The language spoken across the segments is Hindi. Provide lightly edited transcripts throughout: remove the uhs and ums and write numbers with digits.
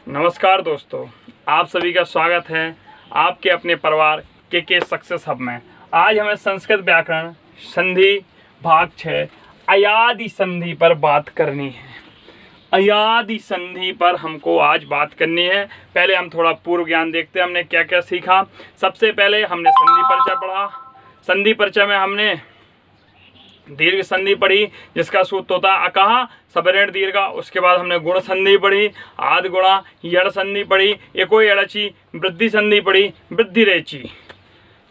नमस्कार दोस्तों, आप सभी का स्वागत है आपके अपने परिवार के सक्सेस हब में। आज हमें संस्कृत व्याकरण संधि भाग 6 अयादि संधि पर बात करनी है। अयादि संधि पर हमको आज बात करनी है। पहले हम थोड़ा पूर्व ज्ञान देखते हैं, हमने क्या क्या सीखा। सबसे पहले हमने संधि परिचय पढ़ा। संधि परिचय में हमने दीर्घ संधि पढ़ी, जिसका सूत्र होता है अकहा सबरेण दीर्घा। उसके बाद हमने गुण संधि पढ़ी, आदि गुणा, यड़ संधि पढ़ी, एको यड़ची, वृद्धि संधि पढ़ी, वृद्धि रेची।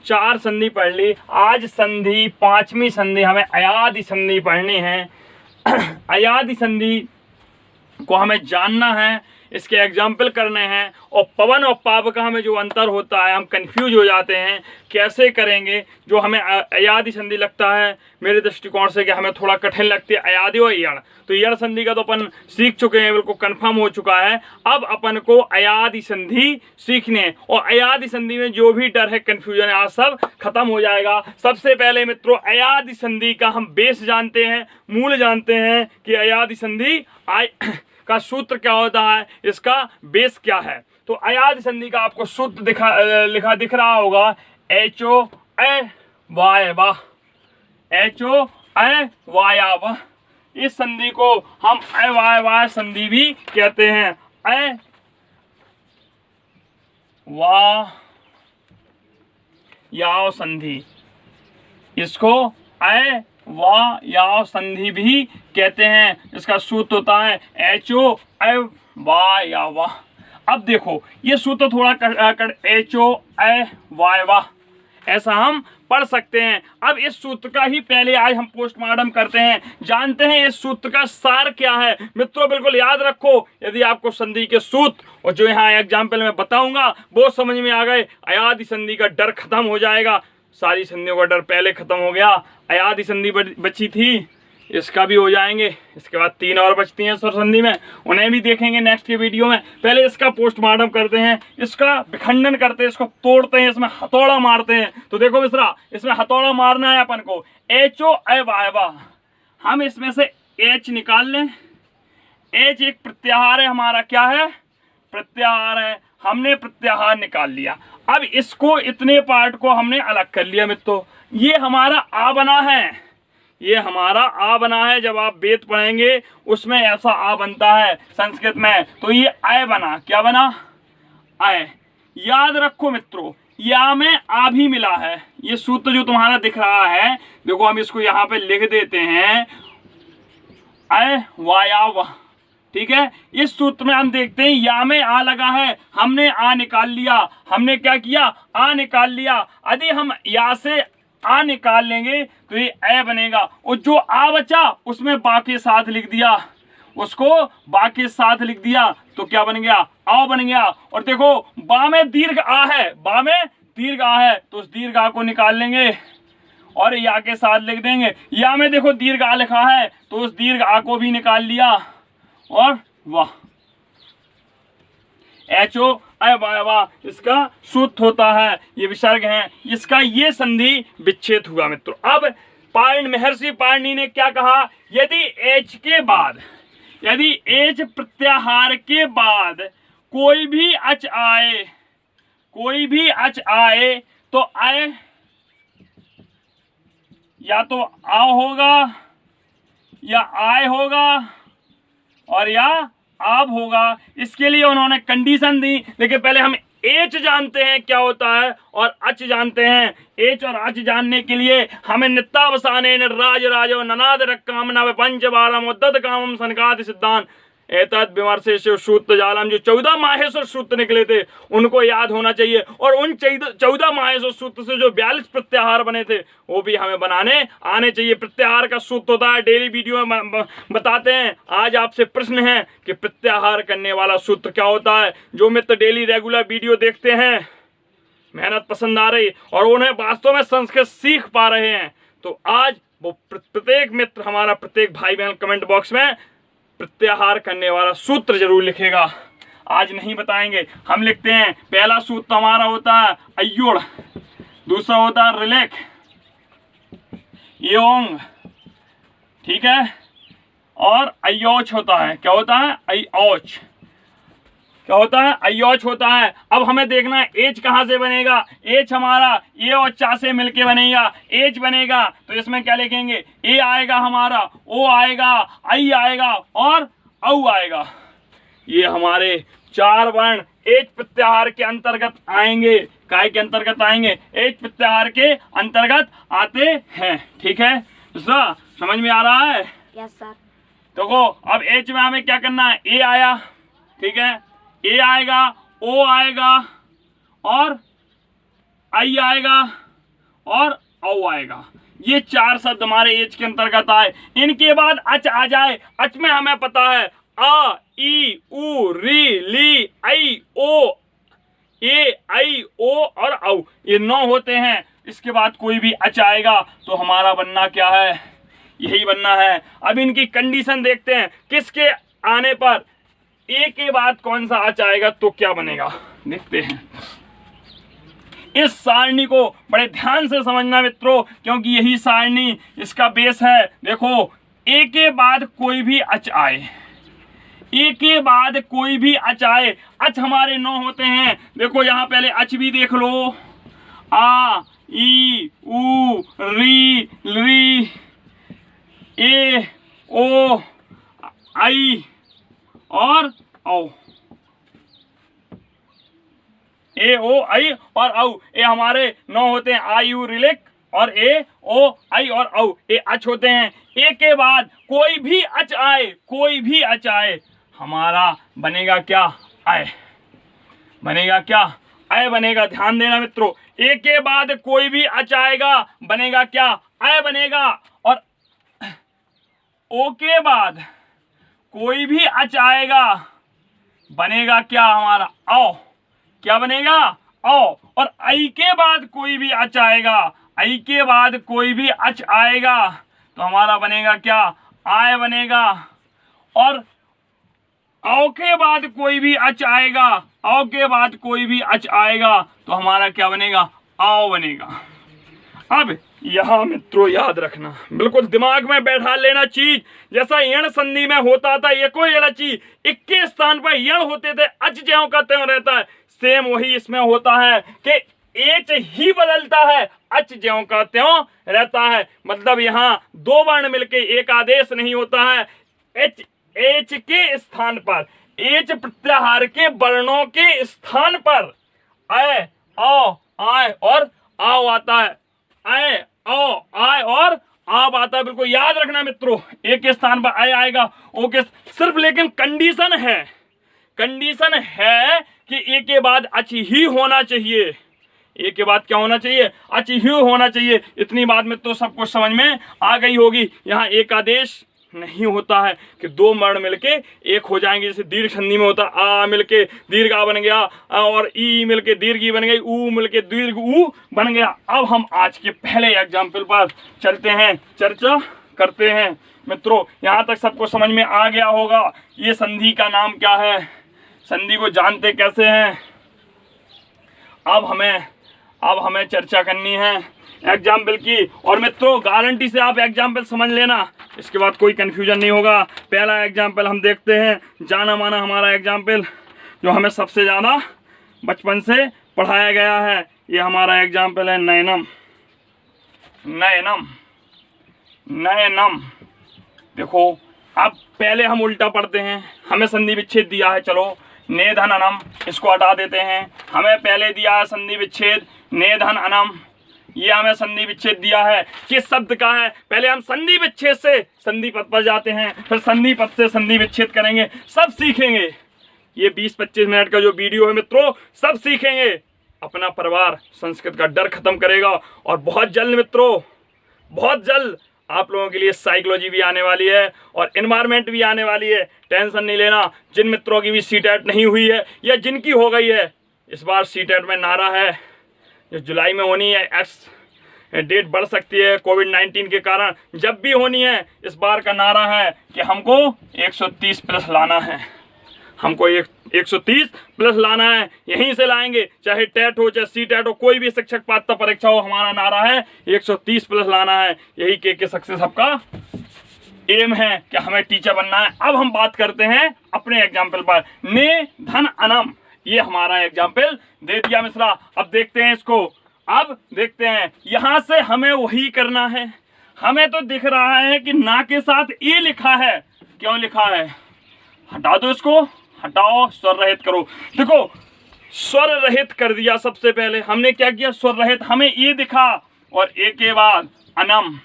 4 संधि पढ़ ली। आज संधि 5वीं संधि हमें अयादि संधि पढ़नी है। अयादि संधि को हमें जानना है, इसके एग्जाम्पल करने हैं। और पवन और पावका में जो अंतर होता है, हम कंफ्यूज हो जाते हैं कैसे करेंगे। जो हमें अयादि संधि लगता है मेरे दृष्टिकोण से कि हमें थोड़ा कठिन लगती है अयादि और यड़, तो यड़ संधि का तो अपन सीख चुके हैं, बिल्कुल कंफर्म हो चुका है। अब अपन को अयादि संधि सीखने, और अयादि संधि में जो भी डर है, कंफ्यूजन है, आज सब खत्म हो जाएगा। सबसे पहले मित्रों अयादि संधि का हम बेस जानते हैं, मूल जानते हैं कि अयादि संधि का सूत्र क्या होता है, इसका बेस क्या है। तो अयादि संधि का आपको सूत्र लिखा दिख रहा होगा, HO वाय वाह, HO वाया। इस संधि को हम अवायवाय संधि भी कहते हैं। अ वा याव संधि, इसको अ वा याव संधि भी कहते हैं। इसका सूत्र होता है HO वा या वाह। अब देखो ये सूत्र थोड़ा HO वाय वाह ऐसा हम पढ़ सकते हैं। अब इस सूत्र का ही पहले आज हम पोस्टमार्टम करते हैं, जानते हैं इस सूत्र का सार क्या है। मित्रों बिल्कुल याद रखो, यदि आपको संधि के सूत्र और जो यहाँ एग्जाम्पल में बताऊंगा वो समझ में आ गए, अयादि संधि का डर खत्म हो जाएगा। सारी संधियों का डर पहले खत्म हो गया। अयादि संधि बची थी, इसका भी हो जाएंगे। इसके बाद 3 और बचती हैं स्वर संधि में, उन्हें भी देखेंगे नेक्स्ट के वीडियो में। पहले इसका पोस्टमार्टम करते हैं, इसका विखंडन करते हैं, इसको तोड़ते हैं, इसमें हथौड़ा मारते हैं। तो देखो मित्रा, इसमें हथौड़ा मारना है अपन को। HO वायवा, हम इसमें से H निकाल लें। H एक प्रत्याहार है हमारा, क्या है, प्रत्याहार है। हमने प्रत्याहार निकाल लिया। अब इसको इतने पार्ट को हमने अलग कर लिया मित्रों। ये हमारा आ बना है, ये हमारा आ बना है। जब आप वेद पढ़ेंगे उसमें ऐसा आ बनता है संस्कृत में, तो ये आय बना। क्या बना, आय। याद रखो मित्रों, या में आ भी मिला है। ये सूत्र जो तुम्हारा दिख रहा है, देखो हम इसको यहाँ पे लिख देते हैं, अय वायाव, ठीक है। इस सूत्र में हम देखते हैं या में आ लगा है, हमने आ निकाल लिया। हमने क्या किया, आ निकाल लिया। यदि हम या से आ निकाल लेंगे तो ये ए बनेगा, और जो आ बचा उसमें बा के साथ लिख दिया, उसको बा के साथ लिख दिया, तो क्या बन गया, आ बन गया। और देखो बा में दीर्घ आ है, बा में दीर्घ आ है, तो उस दीर्घ आ को निकाल लेंगे और या के साथ लिख देंगे। या में देखो दीर्घ आ लिखा है, तो उस दीर्घ आ को भी निकाल लिया, और वाह, HO वाह इसका सूत्र होता है। ये विसर्ग है, इसका ये संधि विच्छेद हुआ मित्रों। अब महर्षि पाणिनि ने क्या कहा, यदि H के बाद, यदि H प्रत्याहार के बाद कोई भी अच आए, कोई भी अच आए, तो आए या तो आ होगा या आय होगा और या आप होगा। इसके लिए उन्होंने कंडीशन दी। देखिए पहले हम एच जानते हैं क्या होता है और अच जानते हैं। एच और अच जानने के लिए हमें नित्यावसाने राज राज ननाद कामना पंच बालम उद्दत कामम सनकादि सिद्धांत एतद विमर्शेषु सूत्र जालम, जो 14 माहेश्वर सूत्र निकले थे उनको याद होना चाहिए। और उन 14 माहेश्वर सूत्र से जो 42 प्रत्याहार बने थे वो भी हमें बनाने आने चाहिए। प्रत्याहार का सूत्र होता है, डेली वीडियो में बताते हैं। आज आपसे प्रश्न है कि प्रत्याहार करने वाला सूत्र क्या होता है। जो मित्र डेली रेगुलर वीडियो देखते हैं, मेहनत पसंद आ रही और उन्हें वास्तव में संस्कृत सीख पा रहे हैं, तो आज वो प्रत्येक मित्र, हमारा प्रत्येक भाई बहन कमेंट बॉक्स में प्रत्याहार करने वाला सूत्र जरूर लिखेगा। आज नहीं बताएंगे, हम लिखते हैं। पहला सूत्र हमारा होता है अयोड़, दूसरा होता है रिलेख योंग, ठीक है, और अयोच होता है। क्या होता है, अयोच। क्या होता है, अयोच होता है। अब हमें देखना है एच कहाँ से बनेगा। एच हमारा ए और चा से मिलके बनेगा, एच बनेगा। तो इसमें क्या लिखेंगे, ए आएगा हमारा, ओ आएगा, आई आएगा और औ आएगा। ये हमारे 4 वर्ण एच प्रत्याहार के अंतर्गत आएंगे। काय के अंतर्गत आएंगे, एच प्रत्याहार के अंतर्गत आते हैं। ठीक है दूसरा, समझ में आ रहा है? Yes sir. देखो अब एच में हमें क्या करना है, ए आया, ठीक है, ए आएगा, ओ आएगा और आई आएगा और औ आएगा। ये 4 शब्द हमारे एच के अंतर्गत आए। इनके बाद अच आ जाए। अच में हमें पता है आ, ई, उ, री, ली, आई, ओ, ए, आई, ओ और औ, ये 9 होते हैं। इसके बाद कोई भी अच आएगा तो हमारा बनना क्या है, यही बनना है। अब इनकी कंडीशन देखते हैं, किसके आने पर ए के बाद कौन सा अच आएगा तो क्या बनेगा, देखते हैं। इस सारणी को बड़े ध्यान से समझना मित्रों, क्योंकि यही सारणी इसका बेस है। देखो ए के बाद कोई भी अच आए, ए के बाद कोई भी अच आए, अच हमारे 9 होते हैं। देखो यहाँ पहले अच भी देख लो, आ, ई, उ, री, ली, ए, ओ, आई और औ, ए, ओ, आई और औ, ए हमारे 9 होते हैं। आ, यू, रिलेक और ए, ओ, आई और औ, ए अच होते हैं। ए के बाद कोई भी अच आए, कोई भी अच आए, हमारा बनेगा क्या, आय बनेगा क्या, आय बनेगा। ध्यान देना मित्रों, ए के बाद कोई भी अच आएगा बनेगा क्या, आय बनेगा। और ओ के बाद कोई भी अच आएगा बनेगा क्या हमारा, औ, क्या बनेगा, औ। और आई के बाद कोई भी अच आएगा, आई के बाद कोई भी अच आएगा तो हमारा बनेगा क्या, आय बनेगा। और औ के बाद कोई भी अच आएगा, औ के बाद कोई भी अच आएगा तो हमारा क्या बनेगा, आओ बनेगा। अब यहां मित्रों याद रखना, बिल्कुल दिमाग में बैठा लेना चीज, जैसा यण संधि में होता था ये कोई अलग चीज, इक्के स्थान पर यण होते थे, अच ज्यों का त्यों रहता है, सेम वही इसमें होता है कि एच ही बदलता है, अच ज्यों का त्यों रहता है। मतलब यहाँ 2 वर्ण मिलके एक आदेश नहीं होता है। एच के स्थान पर, एच प्रत्याहार के वर्णों के स्थान पर आय, औ, आय और आओ आता है, आय, औ, आय और आप आता है। बिल्कुल याद रखना मित्रों, ए के स्थान पर आय आएगा, ओ के सिर्फ, लेकिन कंडीशन है, कंडीशन है कि ए के बाद अच ही होना चाहिए। ए के बाद क्या होना चाहिए, अच ही होना चाहिए। इतनी बात मित्रों सब कुछ समझ में आ गई होगी। यहाँ एक आदेश नहीं होता है कि 2 वर्ण मिलके एक हो जाएंगे, जैसे दीर्घ संधि में होता, आ मिलके दीर्घ आ बन गया और ई मिलके दीर्घ ई बन गई, ऊ मिलके दीर्घ ऊ बन गया। अब हम आज के पहले एग्जाम्पल पर चलते हैं, चर्चा करते हैं। मित्रों यहाँ तक सबको समझ में आ गया होगा ये संधि का नाम क्या है, संधि को जानते कैसे हैं। अब हमें चर्चा करनी है एग्जाम्पल की। और मित्रों गारंटी से आप एग्जाम्पल समझ लेना, इसके बाद कोई कंफ्यूजन नहीं होगा। पहला एग्जाम्पल हम देखते हैं, जाना माना हमारा एग्जाम्पल जो हमें सबसे ज़्यादा बचपन से पढ़ाया गया है। ये हमारा एग्जाम्पल है नयनम, नयनम, नयनम। देखो अब पहले हम उल्टा पढ़ते हैं, हमें संधि विच्छेद दिया है, चलो नेधन अनम, इसको हटा देते हैं। हमें पहले दिया है संधि विच्छेद नेधन अनम, ये हमें संधि विच्छेद दिया है। किस शब्द का है, पहले हम संधि विच्छेद से संधि पद पर जाते हैं, फिर संधि पद से संधि विच्छेद करेंगे, सब सीखेंगे। ये 20-25 मिनट का जो वीडियो है मित्रों, सब सीखेंगे। अपना परिवार संस्कृत का डर खत्म करेगा। और बहुत जल्द मित्रों, बहुत जल्द आप लोगों के लिए साइकोलॉजी भी आने वाली है और एनवायरनमेंट भी आने वाली है। टेंशन नहीं लेना। जिन मित्रों की भी सीटेट नहीं हुई है या जिनकी हो गई है, इस बार सीटेट में नारा है जो जुलाई में होनी है, एक्स डेट बढ़ सकती है कोविड-19 के कारण, जब भी होनी है इस बार का नारा है कि हमको 130 प्लस लाना है, हमको 130 प्लस लाना है। यहीं से लाएंगे, चाहे टेट हो चाहे सी टेट हो, कोई भी शिक्षक पात्रता परीक्षा हो, हमारा नारा है 130 प्लस लाना है। यही के सक्सेस आपका एम है कि हमें टीचर बनना है। अब हम बात करते हैं अपने एग्जाम्पल पर। ने धन अनम, ये हमारा एग्जाम्पल दे दिया मिश्रा। अब देखते हैं इसको, अब देखते हैं यहां से हमें वही करना है। हमें तो दिख रहा है कि ना के साथ ए लिखा है, क्यों लिखा है? हटा दो इसको, हटाओ, स्वर रहित करो। देखो स्वर रहित कर दिया। सबसे पहले हमने क्या किया? स्वर रहित। हमें ए दिखा और ए के बाद अनम।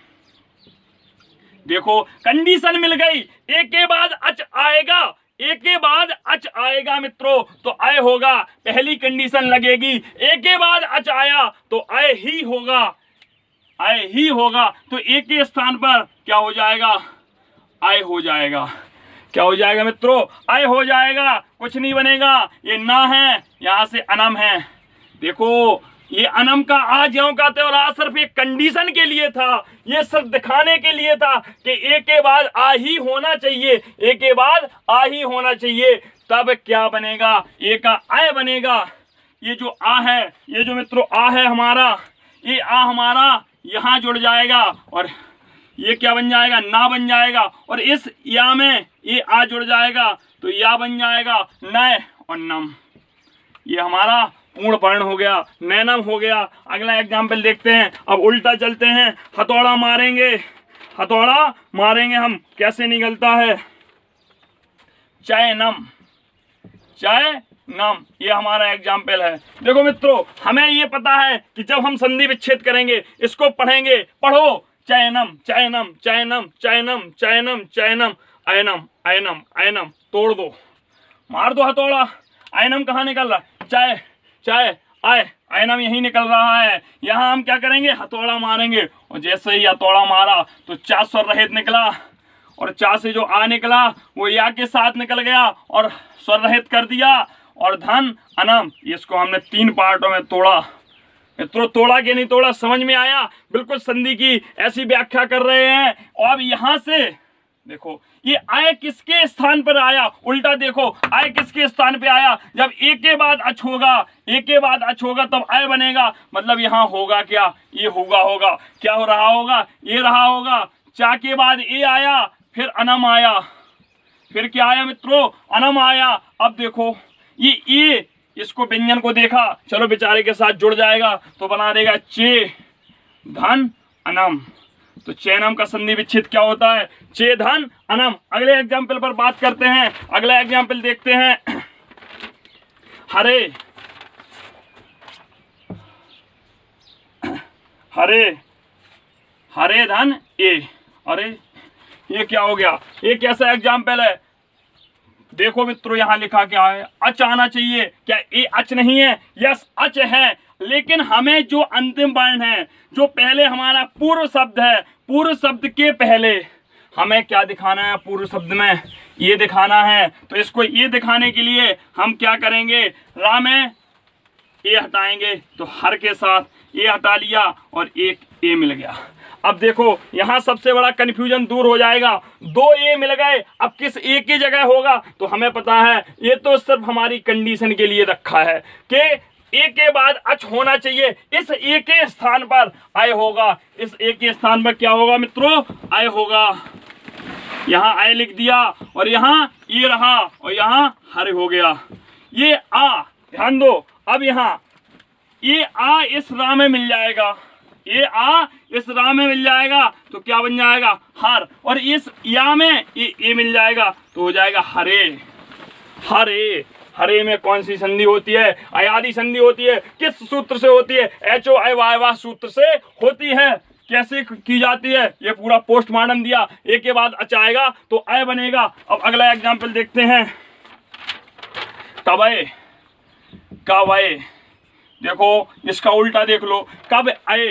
देखो कंडीशन मिल गई, ए के बाद अच आएगा, ए के बाद अच आएगा मित्रों तो अय होगा। पहली कंडीशन लगेगी, ए के बाद अच आया तो अय ही होगा, अय ही होगा। तो ए के स्थान पर क्या हो जाएगा? अय हो जाएगा। क्या हो जाएगा मित्रों? अय हो जाएगा, कुछ नहीं बनेगा। ये ना है, यहां से अनम है। देखो ये अनम का आ ज्यों का थे और आ सिर्फ एक कंडीशन के लिए था, ये सिर्फ दिखाने के लिए था कि ए के बाद आ ही होना चाहिए, ए के बाद आ ही होना चाहिए। तब क्या बनेगा? ए का आय बनेगा। ये जो आ है, ये जो मित्रों आ है हमारा, ये आ हमारा यहाँ जुड़ जाएगा और ये क्या बन जाएगा? ना बन जाएगा। और इस या में ये आ जुड़ जाएगा तो या बन जाएगा नय और नम। ये हमारा पूर्ण वर्ण हो गया, नैनम हो गया। अगला एग्जाम्पल देखते हैं। अब उल्टा चलते हैं, हथौड़ा मारेंगे, हथौड़ा मारेंगे हम, कैसे निकलता है? चयनम, चयनम, ये हमारा एग्जाम्पल है। देखो मित्रों हमें ये पता है कि जब हम संधि विच्छेद करेंगे, इसको पढ़ेंगे, पढ़ो, चयनम चयनम चयनम चयनम चयनम चयनम, अयनम अयनम अयनम, तोड़ दो, मार दो हथौड़ा। अयनम कहाँ निकल रहा? चय चाय आय, अयनम यही निकल रहा है। यहाँ हम क्या करेंगे? हथौड़ा मारेंगे और जैसे ही हथौड़ा मारा तो चा स्वर रहित निकला और चा से जो आ निकला वो या के साथ निकल गया और स्वर रहित कर दिया। और धन अनम, इसको हमने 3 पार्टों में तोड़ा। मित्रों तोड़ा कि नहीं तोड़ा, समझ में आया? बिल्कुल संधि की ऐसी व्याख्या कर रहे हैं। और अब यहाँ से देखो ये आय किसके स्थान पर आया? उल्टा देखो, आय किसके स्थान पे आया? जब ए के बाद अच होगा, ए के बाद अच होगा तब आय बनेगा। मतलब यहाँ होगा क्या? ये होगा क्या हो रहा होगा? ये रहा होगा। चा के बाद ए आया, फिर अनम आया, फिर क्या आया मित्रों? अनम आया। अब देखो ये ए, इसको व्यंजन को देखा, चलो बेचारे के साथ जुड़ जाएगा तो बना देगा चे धन अनम। तो चैनम का संधि विच्छेद क्या होता है? चे धन अनम। अगले एग्जाम्पल पर बात करते हैं। अगला एग्जाम्पल देखते हैं। हरे, हरे, हरे धन ए। अरे ये क्या हो गया? ये कैसा एग्जाम्पल है? देखो मित्रों यहाँ लिखा क्या है? अच आना चाहिए। क्या ए अच नहीं है? यस अच है, लेकिन हमें जो अंतिम वर्ण है, जो पहले हमारा पूर्व शब्द है, पूर्व शब्द के पहले हमें क्या दिखाना है? पूर्व शब्द में ये दिखाना है। तो इसको ये दिखाने के लिए हम क्या करेंगे? रा में ए हटाएंगे तो हर के साथ ए हटा लिया और एक ए मिल गया। अब देखो यहाँ सबसे बड़ा कन्फ्यूजन दूर हो जाएगा। 2 ए मिल गए, अब किस ए की जगह होगा? तो हमें पता है ये तो सिर्फ हमारी कंडीशन के लिए रखा है कि ए के बाद अच होना चाहिए। इस ए के स्थान पर आय होगा। इस ए के स्थान पर क्या होगा मित्रों? आय होगा। यहाँ आय लिख दिया और यहाँ ये रहा और यहाँ हर हो गया। ये आ, ध्यान दो, अब यहाँ ये आ इस रा में मिल जाएगा, ये आ इस रा में मिल जाएगा तो क्या बन जाएगा? हर। और इस या में ये मिल जाएगा तो हो जाएगा हरे। हरे, हरे में कौन सी संधि होती है? अयादि संधि होती है। किस सूत्र से होती है? एच ओ आई वाई वाह सूत्र से होती है। कैसे की जाती है? ये पूरा पोस्टमार्टम दिया। ए के बाद अच आएगा तो आय बनेगा। अब अगला एग्जाम्पल देखते हैं। कबय, कबय, देखो इसका उल्टा देख लो। कब आए,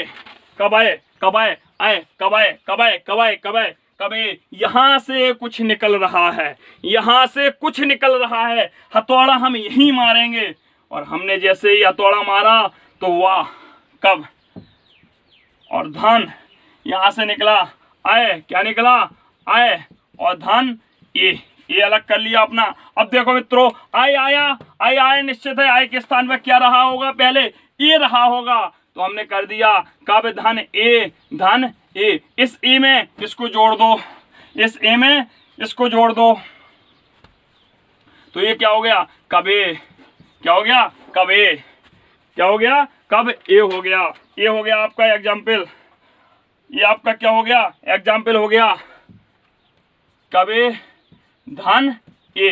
कबय, कबय आए, कबय, कबय, कबय, कबय, कबे। यहाँ से कुछ निकल रहा है, यहाँ से कुछ निकल रहा है। हथौड़ा हम यहीं मारेंगे और हमने जैसे ही हथौड़ा मारा तो वाह कब और धन, यहाँ से निकला आय, क्या निकला? आय और धन ये अलग कर लिया अपना। अब देखो मित्रों आय आया, आय आया निश्चित है। आय के स्थान पर क्या रहा होगा? पहले ये रहा होगा तो हमने कर दिया कब धन ए, धन ए। इस ए में किसको जोड़ दो? इस ए में इसको जोड़ दो तो ये क्या हो गया, कबे। क्या हो गया, कबे। क्या हो गया, कब ए हो गया। ये हो गया आपका एग्जाम्पल, ये आपका क्या हो गया, एग्जाम्पल हो गया कबे धन ए।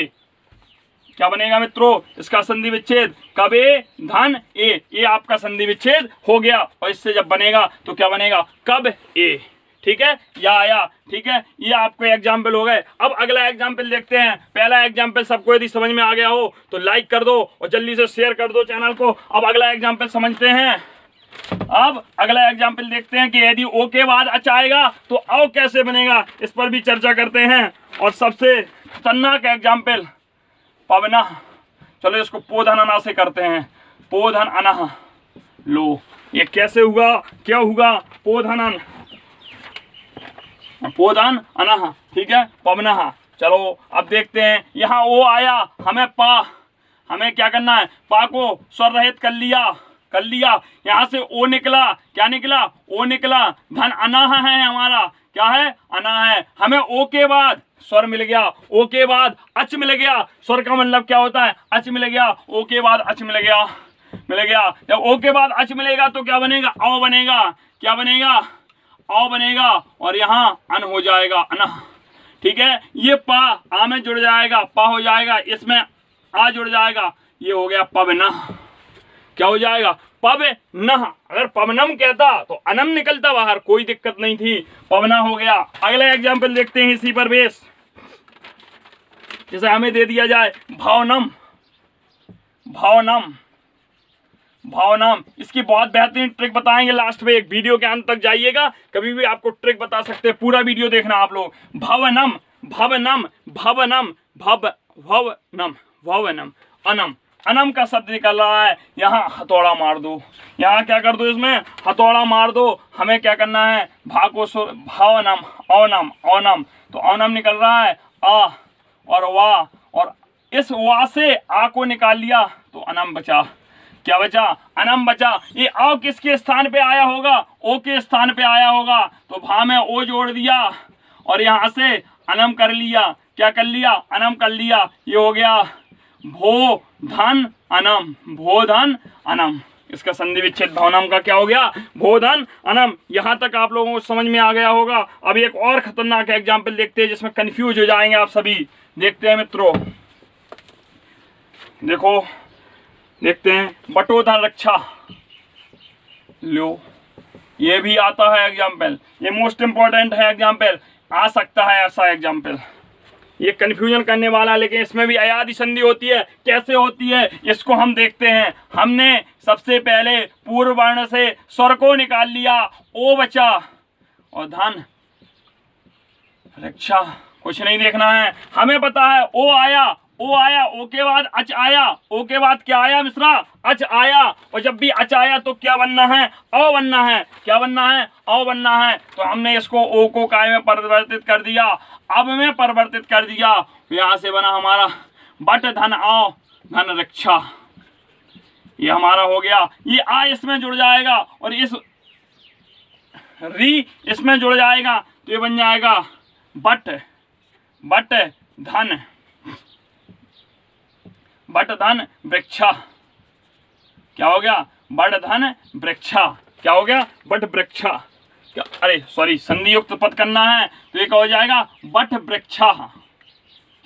क्या बनेगा मित्रों, इसका संधि विच्छेद कबे धन ए। ये आपका संधि विच्छेद हो गया और इससे जब बनेगा तो क्या बनेगा, कब ए। ठीक है, या आया। ठीक है, ये आपके एग्जाम्पल हो गए। अब अगला एग्जाम्पल देखते हैं। पहला एग्जाम्पल सबको यदि समझ में आ गया हो तो लाइक कर दो और जल्दी से शेयर कर दो चैनल को। अब अगला एग्जाम्पल समझते हैं। अब अगला एग्जाम्पल देखते हैं कि यदि ओ के बाद अच आएगा तो औ कैसे बनेगा, इस पर भी चर्चा करते हैं। और सबसे खतरनाक एग्जाम्पल पवना। चलो इसको पोधन अना से करते हैं। पोधन अनह। लो ये कैसे हुआ, क्या हुआ, पोधनन पोधन अनह। ठीक है, पवनः। चलो अब देखते हैं, यहाँ ओ आया, हमें हमें क्या करना है, पा को स्वर रहित कर लिया। यहाँ से ओ निकला, क्या निकला, ओ निकला। धन अनाह है हमारा, क्या है, अना है। हमें ओ के बाद स्वर मिल गया, ओ के बाद अच मिल गया। स्वर का मतलब क्या होता है, अच मिल गया। ओ के बाद अच मिल गया। जब ओ के बाद अच मिलेगा तो क्या बनेगा, औ बनेगा। क्या बनेगा, औ बनेगा। और यहाँ अन हो जाएगा, अनह। ठीक है, ये पा आ में जुड़ जाएगा, पा हो जाएगा, इसमें आ जुड़ जाएगा, ये हो गया पवनः। क्या हो जाएगा, पवनः। अगर पवनम कहता तो अनम निकलता बाहर, कोई दिक्कत नहीं थी, पवना हो गया। अगला एग्जाम्पल देखते हैं इसी पर बेस। जैसे हमें दे दिया जाए भावनम। इसकी बहुत बेहतरीन ट्रिक बताएंगे लास्ट में, एक वीडियो के अंत तक जाइएगा, कभी भी आपको ट्रिक बता सकते हैं, पूरा वीडियो देखना आप लोग। भवनम अनम का शब्द निकल रहा है, यहाँ हथौड़ा मार दो। यहाँ क्या कर दो, इसमें हथौड़ा मार दो। हमें क्या करना है, भा को भावनम औनम। तो औनम निकल रहा है, आ और वा, और इस वा से आ को निकाल लिया तो अनम बचा। क्या बचा, अनम बचा। ये आ किसके स्थान पे आया होगा, ओ के स्थान पे आया होगा। तो भा में ओ जोड़ दिया और यहाँ से अनम कर लिया। क्या कर लिया, अनम कर लिया। ये हो गया भो धन अनम। इसका संधि विच्छेद भवनम का क्या हो गया, भोधन अनम। यहाँ तक आप लोगों को समझ में आ गया होगा। अब एक और खतरनाक एग्जाम्पल देखते हैं जिसमें कंफ्यूज हो जाएंगे आप सभी। देखते हैं मित्रों, देखो देखते हैं, बटोधन रक्षा। लो ये भी आता है एग्जाम्पल, ये मोस्ट इंपॉर्टेंट है एग्जाम्पल, आ सकता है ऐसा एग्जाम्पल। ये कंफ्यूजन करने वाला, लेकिन इसमें भी अयादि संधि होती है। कैसे होती है इसको हम देखते हैं। हमने सबसे पहले पूर्व वर्ण से स्वर को निकाल लिया, ओ बचा, और धन रक्षा। कुछ नहीं देखना है, हमें पता है ओ आया, ओ के बाद अच आया। ओ के बाद क्या आया मिश्रा, अच आया। और जब भी अच आया तो क्या बनना है, औ बनना है। क्या बनना है, औ बनना है। तो हमने इसको ओ को काय में परिवर्तित कर दिया, अब में परिवर्तित कर दिया। यहाँ से बना हमारा बट धन औ धन रक्षा। ये हमारा हो गया। ये आ इसमें जुड़ जाएगा और इस री इसमें जुड़ जाएगा, तो ये बन जाएगा बट धन वृक्षा। क्या हो गया, बट धन वृक्षा। क्या हो गया, बट वृक्षा। क्या, अरे सॉरी, संधि युक्त पद करना है तो ये क्या हो जाएगा, बट वृक्षा।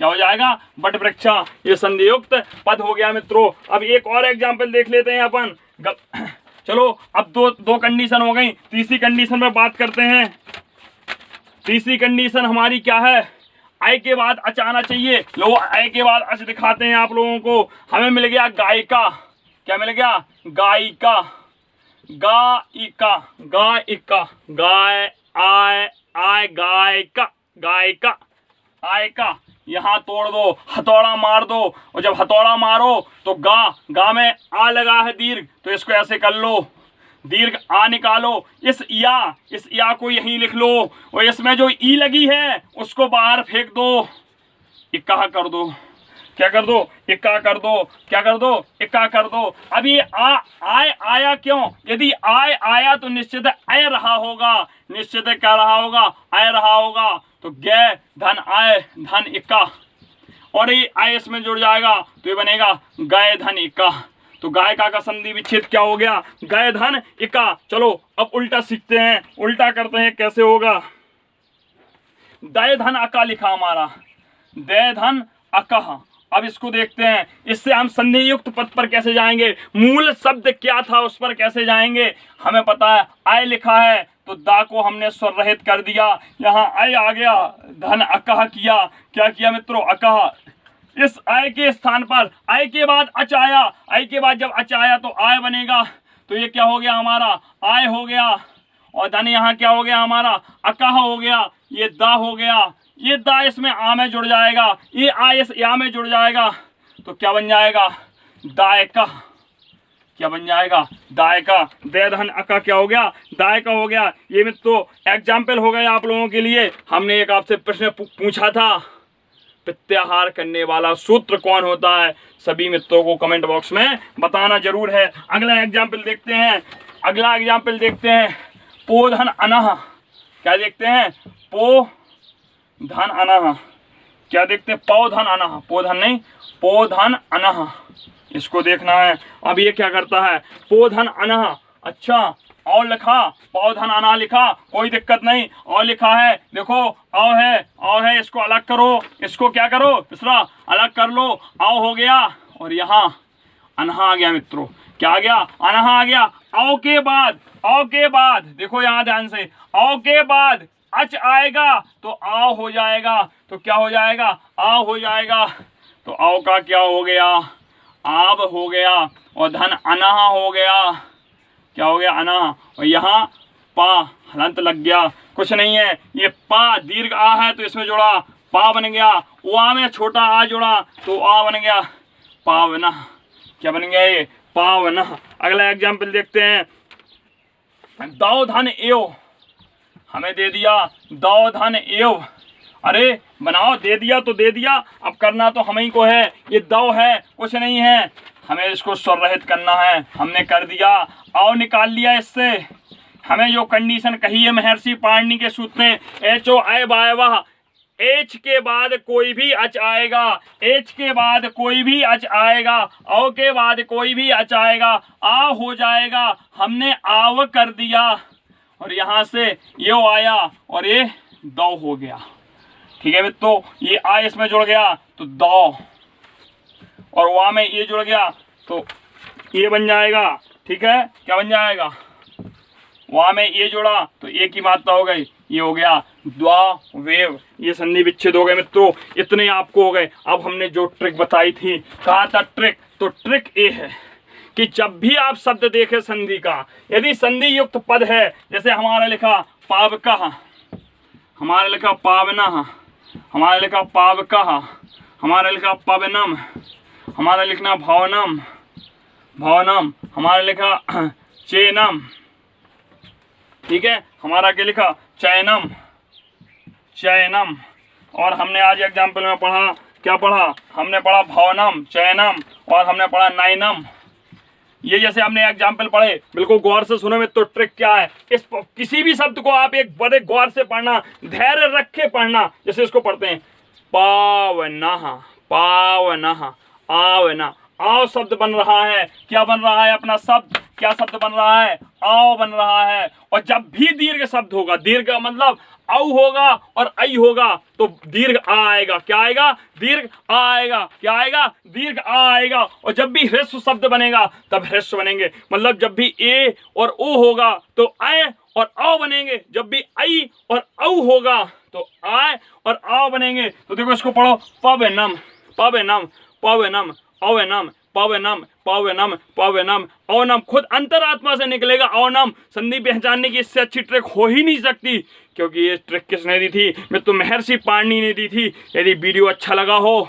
क्या हो जाएगा, बट वृक्षा। ये संधि युक्त पद हो गया मित्रों। अब एक और एग्जाम्पल देख लेते हैं अपन। चलो अब दो कंडीशन हो गई, तीसरी कंडीशन में बात करते हैं। तीसरी कंडीशन हमारी क्या है, आय के बाद अच आना चाहिए। लो आय के बाद अच दिखाते हैं आप लोगों को। हमें मिल गया गायिका। क्या मिल गया, गायिका। गायिका गाय आय गायिका आय का। यहाँ तोड़ दो, हथौड़ा मार दो, और जब हथौड़ा मारो तो गा में आ लगा है दीर्घ, तो इसको ऐसे कर लो, दीर्घ आ निकालो। इस या को यहीं लिख लो, और इसमें जो ई लगी है उसको बाहर फेंक दो, इक्का कर दो। क्या कर दो, इक्का कर दो। क्या कर दो, इक्का कर दो। अब ये आय आया क्यों, यदि आय आया तो निश्चित है आय रहा होगा, निश्चित है क्या रहा होगा, आय रहा होगा। तो गै धन आय धन इक्का, और ये आय इसमें जुड़ जाएगा तो ये बनेगा गाय धन इक्का। तो गाय का संधि विच्छेद क्या हो गया, गाय धन इक्का। चलो अब उल्टा सीखते हैं, उल्टा करते हैं कैसे होगा। दय धन अका लिखा हमारा, दय धन अकह। अब इसको देखते हैं, इससे हम संधि युक्त पद पर कैसे जाएंगे, मूल शब्द क्या था उस पर कैसे जाएंगे। हमें पता है आय लिखा है तो दा को हमने स्वर रहित कर दिया, यहाँ आय आ गया, धन अकह किया। क्या किया मित्रों, अकह। इस आय के स्थान पर आय के बाद अच आया, आय के बाद जब अच आया तो आय बनेगा, तो ये क्या हो गया हमारा, आय हो गया। और धन यहाँ क्या हो गया हमारा, अकह हो गया, ये दा हो गया, ये दा इसमें आ में जुड़ जाएगा, ये आ इस या में जुड़ जाएगा, तो क्या बन जाएगा, दायका। क्या बन जाएगा, दायका। दय धन अका क्या हो गया, दायका हो गया। ये मित्रों एग्जाम्पल हो गए आप लोगों के लिए। हमने एक आपसे प्रश्न पूछा था, प्रत्याहार करने वाला सूत्र कौन होता है, सभी मित्रों को कमेंट बॉक्स में बताना जरूर है। अगला एग्जाम्पल देखते हैं, अगला एग्जाम्पल देखते हैं, पो धन अनह। क्या देखते हैं, पो धन अनह। क्या देखते हैं, पौ धन अनह, पो धन नहीं, पो धन अनह, इसको देखना है। अब ये क्या करता है, पो धन अनह, अच्छा और लिखा, पौ धन अनह लिखा, कोई दिक्कत नहीं, और लिखा है, देखो औ है, इसको अलग करो, इसको क्या करो दूसरा अलग कर लो, औ हो गया, और यहाँ अनहा आ गया मित्रों। क्या आ गया, अनहा आ गया। औ के बाद देखो यहाँ ध्यान से, औ के बाद अच आएगा तो आओ हो जाएगा, तो क्या हो जाएगा, आओ हो जाएगा। तो आओ का क्या हो गया, आब हो गया, और धन अनहा हो गया। क्या हो गया, अनहा। और यहाँ पा हलंत लग गया, कुछ नहीं है, ये पा दीर्घ आ है तो इसमें जोड़ा पा बन गया, आ में छोटा आ जोड़ा तो आ बन गया पावना। क्या बन गया, ये पावना। अगला एग्जाम्पल देखते हैं, दौ धन एव। हमें दे दिया दौ धन एव, अरे बनाओ, दे दिया तो दे दिया, अब करना तो हम ही को है, ये दौ है कुछ नहीं है, हमें इसको स्वर रहित करना है, हमने कर दिया, आओ निकाल लिया इससे। हमें जो कंडीशन कही है महर्षि पाणिनि के सूत्र में, एच ओ आय बाय वाह, एच के बाद कोई भी अच आएगा, एच के बाद कोई भी अच आएगा, औ के बाद कोई भी अच आएगा, आ हो जाएगा, हमने आव कर दिया, और यहाँ से ये आया और ये दौ हो गया। ठीक है मित्रों, ये आ इसमें जुड़ गया तो दौ, और वहाँ में ये जुड़ गया तो ये बन जाएगा। ठीक है, क्या बन जाएगा, वहाँ में ये जुड़ा तो एक ही मात्रा हो गई, ये हो गया द्वा वेव। ये संधि विच्छेद हो गए मित्रों, इतने आपको हो गए। अब हमने जो ट्रिक बताई थी, कहा था ट्रिक, तो ट्रिक ये है कि जब भी आप शब्द देखें संधि का, यदि संधि युक्त पद है, जैसे हमारा लिखा पावका, हमारा लिखा पावना, हमारा लिखा पावका, हमारा लिखा पवनम, हमारा लिखना भवनम, भवनम, हमारा लिखा चेनम। ठीक है, हमारा क्या लिखा, चयनम, चयनम। और हमने आज एग्जाम्पल में पढ़ा, क्या पढ़ा, हमने पढ़ा भवनम, चयनम, और हमने पढ़ा नयनम। ये जैसे हमने एग्जाम्पल पढ़े, बिल्कुल गौर से सुनो में। तो ट्रिक क्या है, इस किसी भी शब्द को आप एक बड़े गौर से पढ़ना, धैर्य रख के पढ़ना। जैसे इसको पढ़ते हैं पावना, पावना, आवना, आओ शब्द बन रहा है, क्या बन रहा है अपना शब्द, क्या शब्द बन रहा है, आओ बन रहा है। और जब भी दीर्घ शब्द होगा, दीर्घ मतलब औ होगा और आई होगा, तो दीर्घ आ आएगा। क्या आएगा, दीर्घ आ आएगा। क्या आएगा, दीर्घ आ आएगा। और जब भी ह्रस्व शब्द बनेगा तब ह्रस्व बनेंगे, मतलब जब भी ए और ओ होगा तो आय और औ बनेंगे, जब भी आई और औ होगा तो आय और आओ बनेंगे। तो देखो इसको पढ़ो, पवनम, पवनम, पवनम, अवनम, पवनम, पवनम, पवनम, औनम। खुद अंतरात्मा से निकलेगा औनम। संधि पहचानने की इससे अच्छी ट्रिक हो ही नहीं सकती, क्योंकि ये ट्रिक किसने दी थी, मैं तो महर्षि पाणिनि ने दी थी। यदि वीडियो अच्छा लगा हो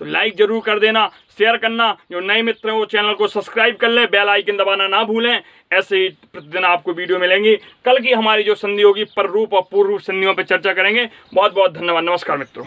तो लाइक जरूर कर देना, शेयर करना। जो नए मित्र हैं वो चैनल को सब्सक्राइब कर ले, बेल आइकन दबाना ना भूलें। ऐसे ही प्रतिदिन आपको वीडियो मिलेंगी। कल की हमारी जो संधि होगी, पर रूप और पूर्व रूप संधियों पर चर्चा करेंगे। बहुत बहुत धन्यवाद, नमस्कार मित्रों।